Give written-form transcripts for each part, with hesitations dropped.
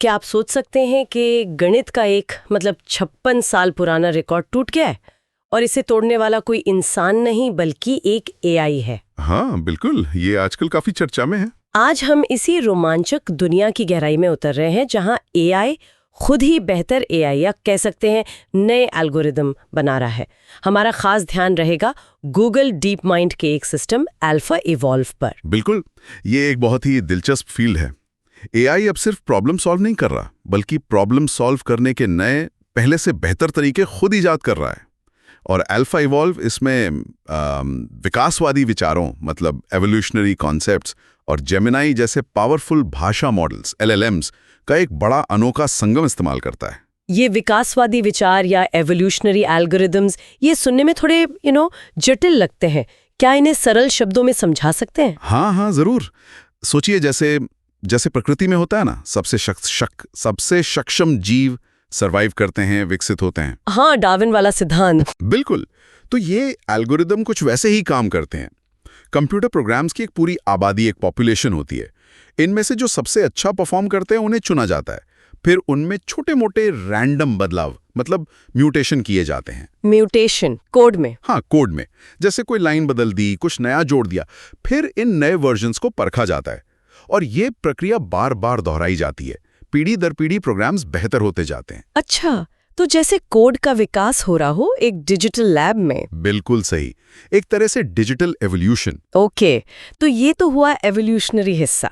क्या आप सोच सकते हैं कि गणित का एक 56 साल पुराना रिकॉर्ड टूट गया है और इसे तोड़ने वाला कोई इंसान नहीं बल्कि एक एआई है। हाँ बिल्कुल, ये आजकल काफी चर्चा में है। आज हम इसी रोमांचक दुनिया की गहराई में उतर रहे हैं जहां एआई खुद ही बेहतर एआई या कह सकते हैं नए एल्गोरिदम बना रहा है। हमारा खास ध्यान रहेगा गूगल डीप माइंड के एक सिस्टम अल्फा इवॉल्व पर। बिल्कुल, ये एक बहुत ही दिलचस्प फील्ड है। एआई अब सिर्फ प्रॉब्लम सॉल्व नहीं कर रहा, बल्कि प्रॉब्लम सॉल्व करने के नए, पहले से बेहतर तरीके खुद इजाद कर रहा है। और अल्फा इवॉल्व इसमें विकासवादी विचारों मतलब एवोल्यूशनरी कॉन्सेप्ट्स और जेमिनाई जैसे पावरफुल भाषा मॉडल्स एलएलएम्स का एक बड़ा अनोखा संगम इस्तेमाल करता है। ये विकासवादी विचार या एवोल्यूशनरी एल्गोरिदम्स ये सुनने में थोड़े जटिल लगते हैं। क्या इन्हें सरल शब्दों में समझा सकते हैं? हाँ जरूर। सोचिए जैसे प्रकृति में होता है ना, सबसे सक्षम जीव सरवाइव करते हैं, विकसित होते हैं। हाँ, डार्विन वाला सिद्धांत। बिल्कुल। तो ये एल्गोरिदम कुछ वैसे ही काम करते हैं। कंप्यूटर प्रोग्राम्स की एक पूरी आबादी, एक पॉपुलेशन होती है। इनमें से जो सबसे अच्छा परफॉर्म करते हैं उन्हें चुना जाता है। फिर उनमें छोटे मोटे रैंडम बदलाव मतलब म्यूटेशन किए जाते हैं। म्यूटेशन कोड में? हाँ, कोड में। जैसे कोई लाइन बदल दी, कुछ नया जोड़ दिया, फिर इन नए वर्जन्स को परखा जाता है और ये प्रक्रिया बार बार दोहराई जाती है। पीढ़ी दर पीढ़ी प्रोग्राम्स बेहतर होते जाते हैं। अच्छा, तो जैसे कोड का विकास हो रहा हो एक डिजिटल लैब में। बिल्कुल सही, एक तरह से डिजिटल एवोल्यूशन। ओके, तो ये तो हुआ एवोल्यूशनरी हिस्सा।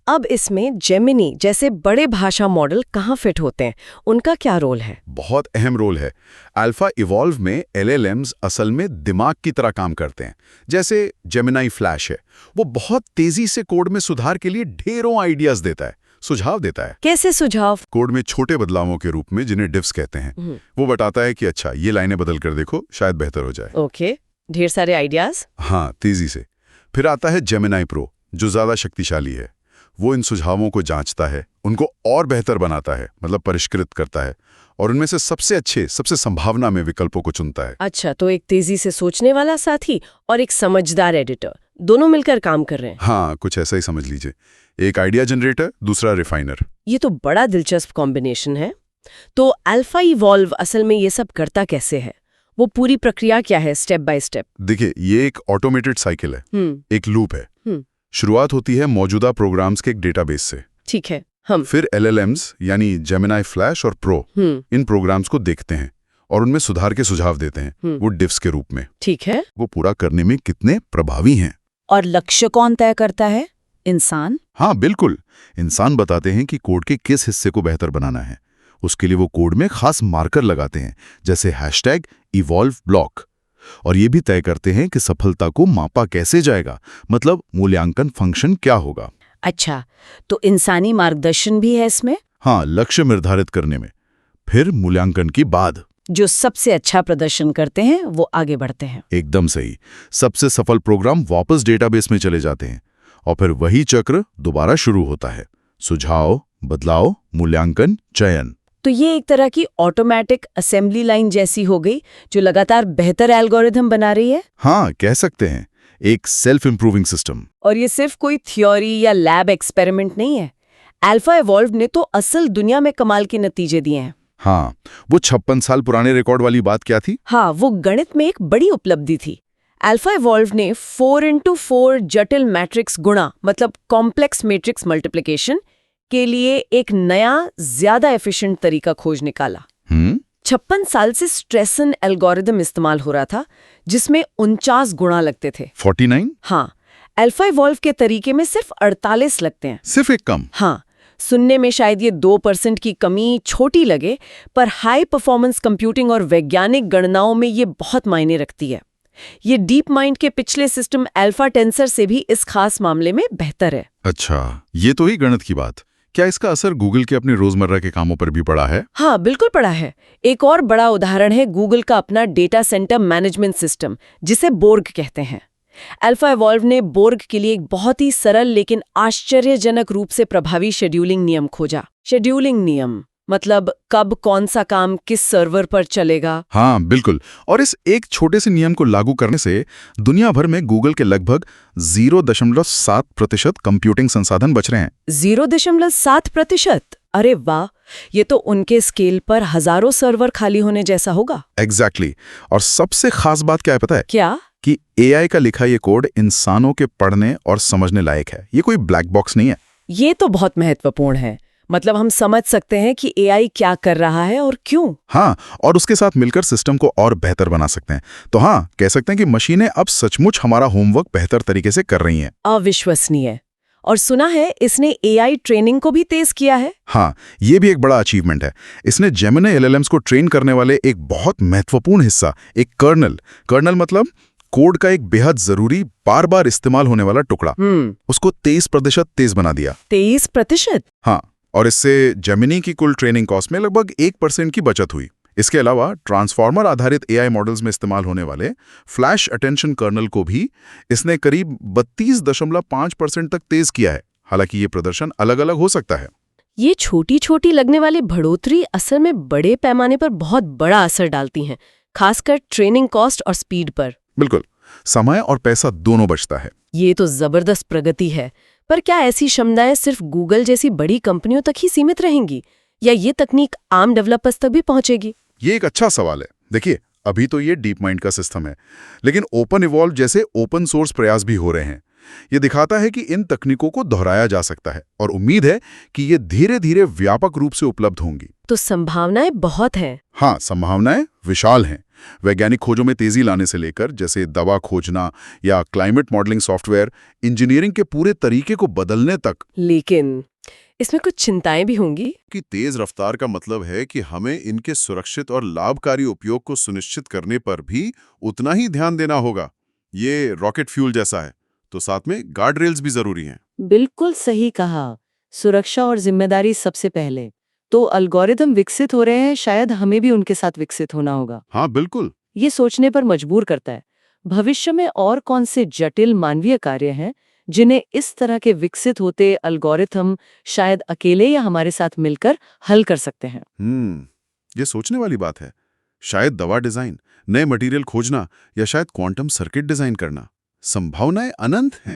अब इसमें जेमिनी जैसे बड़े भाषा मॉडल कहाँ फिट होते हैं, उनका क्या रोल है? बहुत अहम रोल है। अल्फा इवॉल्व में एलएलएम्स असल में दिमाग की तरह काम करते हैं। जैसे जेमिनाई फ्लैश है, वो बहुत तेजी से कोड में सुधार के लिए ढेरों आइडियाज देता है, सुझाव देता है। कैसे सुझाव? कोड में छोटे बदलावों के रूप में, जिन्हें डिफ्स कहते हैं। वो बताता है कि अच्छा, ये लाइनें बदल कर देखो, शायद बेहतर हो जाए। ओके, ढेर सारे आइडियाज। हाँ, तेजी से। फिर आता है जेमिनाई प्रो, जो ज्यादा शक्तिशाली है। वो इन सुझावों को जांचता है, उनको और बेहतर बनाता है, मतलब परिष्कृत करता है, और उनमें से सबसे अच्छे, सबसे संभावना में विकल्पों को चुनता है। अच्छा, तो एक तेजी से सोचने वाला साथी और एक समझदार एडिटर, दोनों मिलकर काम कर रहे हैं। हाँ, कुछ ऐसा ही समझ लीजिए। एक आइडिया जनरेटर, दूसरा रिफाइनर। ये तो बड़ा दिलचस्प कॉम्बिनेशन है। तो अल्फा इवॉल्व असल में ये सब करता कैसे है? वो पूरी प्रक्रिया क्या है, स्टेप बाय स्टेप? देखिए, ये एक ऑटोमेटेड साइकिल है, एक लूप है। शुरुआत होती है मौजूदा प्रोग्राम्स के एक डेटाबेस से। ठीक है। फिर एलएलएम्स यानी जेमिनाई फ्लैश और प्रो इन प्रोग्राम्स को देखते हैं और उनमें सुधार के सुझाव देते हैं, वो डिफ्स के रूप में। ठीक है। वो पूरा करने में कितने प्रभावी हैं। और लक्ष्य कौन तय करता है? इंसान? हाँ बिल्कुल, इंसान बताते हैं कि कोड के किस हिस्से को बेहतर बनाना है। उसके लिए वो कोड में खास मार्कर लगाते हैं, जैसे #evolveBlock, और ये भी तय करते हैं कि सफलता को मापा कैसे जाएगा, मतलब मूल्यांकन फंक्शन क्या होगा। अच्छा, तो इंसानी मार्गदर्शन भी है इसमें? हाँ, लक्ष्य निर्धारित करने में। फिर मूल्यांकन की बाद जो सबसे अच्छा प्रदर्शन करते हैं वो आगे बढ़ते हैं। एकदम सही। सबसे सफल प्रोग्राम वापस डेटाबेस में चले जाते हैं और फिर वही चक्र दोबारा शुरू होता है। सुझाव, बदलाव, मूल्यांकन, चयन। तो ये एक तरह की ऑटोमेटिक असेंबली लाइन जैसी हो गई जो लगातार बेहतर एल्गोरिथम बना रही है। हाँ, कह सकते हैं, एक सेल्फ इंप्रूविंग सिस्टम। और ये सिर्फ कोई थ्योरी या लैब एक्सपेरिमेंट नहीं है। अल्फा इवॉल्व ने तो असल दुनिया में कमाल के नतीजे दिए हैं। हाँ, वो 56 साल पुराने रिकॉर्ड वाली बात क्या थी? हाँ, वो गणित में एक बड़ी उपलब्धि थी। अल्फा इवॉल्व ने 4x4 जटिल मैट्रिक्स गुणा मतलब कॉम्प्लेक्स मैट्रिक्स मल्टीप्लिकेशन के लिए एक नया ज्यादा एफिशिएंट तरीका खोज निकाला। 56 साल से स्ट्रेसन एल्गोरिदम इस्तेमाल हो रहा था, जिसमें 49 गुणा लगते थे। 49? हाँ, अल्फा इवॉल्व के तरीके में सिर्फ 48 लगते हैं। सिर्फ एक कम? हाँ, सुनने में शायद ये 2% की कमी छोटी लगे, पर हाई परफॉर्मेंस कंप्यूटिंग और वैज्ञानिक गणनाओं में ये बहुत मायने रखती है। ये डीप माइंड के पिछले सिस्टम अल्फा टेंसर से भी इस खास मामले में बेहतर है। अच्छा, ये तो ही गणित की बात। क्या इसका असर गूगल के अपने रोजमर्रा के कामों पर भी पड़ा है? हाँ, बिल्कुल पड़ा है। एक और बड़ा उदाहरण है गूगल का अपना डेटा सेंटर मैनेजमेंट सिस्टम, जिसे बोर्ग कहते हैं। अल्फा इवॉल्व ने बोर्ग के लिए एक बहुत ही सरल लेकिन आश्चर्यजनक रूप से प्रभावी शेड्यूलिंग नियम खोजा। शेड्यूलिंग नियम मतलब कब कौन सा काम किस सर्वर पर चलेगा। हाँ बिल्कुल, और इस एक छोटे से नियम को लागू करने से दुनिया भर में गूगल के लगभग 0.7% कंप्यूटिंग संसाधन बच रहे हैं। 0.7%? अरे वाह, ये तो उनके स्केल पर हजारों सर्वर खाली होने जैसा होगा। एग्जैक्टली और सबसे खास बात क्या है पता है? क्या? कि एआई का लिखा ये कोड इंसानों के पढ़ने और समझने लायक है। ये कोई ब्लैक बॉक्स नहीं है। ये तो बहुत महत्वपूर्ण है। मतलब हम समझ सकते हैं कि एआई क्या कर रहा है और क्यों। हाँ, और उसके साथ मिलकर सिस्टम को और बेहतर बना सकते हैं। तो हाँ, कह सकते हैं कि मशीनें अब सचमुच हमारा होमवर्क बेहतर तरीके से कर रही हैं। अविश्वसनीय। और सुना है इसने एआई ट्रेनिंग को भी तेज किया है। हाँ, ये भी एक बड़ा अचीवमेंट है। इसने जेमिनी एलएलएम्स को ट्रेन करने वाले एक बहुत महत्वपूर्ण हिस्सा, एक कर्नल मतलब कोड का एक बेहद जरूरी बार बार इस्तेमाल होने वाला टुकड़ा, उसको 23% तेज बना दिया। 23%? हाँ, और इससे जेमिनी की कुल ट्रेनिंग कॉस्ट में लगभग 1% की बचत हुई। इसके अलावा ट्रांसफॉर्मर आधारित एआई मॉडल्स में इस्तेमाल होने वाले फ्लैश अटेंशन कर्नल को भी इसने करीब 32.5% तक तेज किया है। हालांकि ये प्रदर्शन अलग अलग हो सकता है। ये छोटी छोटी लगने वाली बढ़ोतरी असल में बड़े पैमाने पर बहुत बड़ा असर डालती हैं, खासकर ट्रेनिंग कॉस्ट और स्पीड पर। बिल्कुल, समय और पैसा दोनों बचता है। ये तो जबरदस्त प्रगति है। पर क्या ऐसी क्षमताएं सिर्फ गूगल जैसी बड़ी कंपनियों तक ही सीमित रहेंगी, या ये तकनीक आम डेवलपर्स तक भी पहुंचेगी? ये एक अच्छा सवाल है। देखिए, अभी तो ये डीप माइंड का सिस्टम है, लेकिन ओपन इवॉल्व जैसे ओपन सोर्स प्रयास भी हो रहे हैं। ये दिखाता है कि इन तकनीकों को दोहराया जा सकता है और उम्मीद है कि ये धीरे धीरे व्यापक रूप से उपलब्ध होंगी। तो संभावनाएं बहुत हैं। हाँ, संभावनाएं विशाल हैं। वैज्ञानिक खोजों में तेजी लाने से लेकर जैसे दवा खोजना या क्लाइमेट मॉडलिंग सॉफ्टवेयर, इंजीनियरिंग के पूरे तरीके को बदलने तक। लेकिन इसमें कुछ चिंताएं भी होंगी। कि तेज रफ्तार का मतलब है कि हमें इनके सुरक्षित और लाभकारी उपयोग को सुनिश्चित करने पर भी उतना ही ध्यान देना होगा। ये रॉकेट फ्यूल जैसा है, तो साथ में गार्ड रेल्स भी जरूरी हैं। बिल्कुल सही कहा। सुरक्षा और जिम्मेदारी सबसे पहले। तो एल्गोरिदम विकसित हो रहे हैं, शायद हमें भी उनके साथ विकसित होना होगा। हाँ बिल्कुल। ये सोचने पर मजबूर करता है, भविष्य में और कौन से जटिल मानवीय कार्य हैं जिन्हें इस तरह के विकसित होते एल्गोरिथम शायद अकेले या हमारे साथ मिलकर हल कर सकते हैं। ये सोचने वाली बात है। शायद दवा डिजाइन, नए मटेरियल खोजना या शायद क्वांटम सर्किट डिजाइन करना। संभावनाएं अनंत हैं।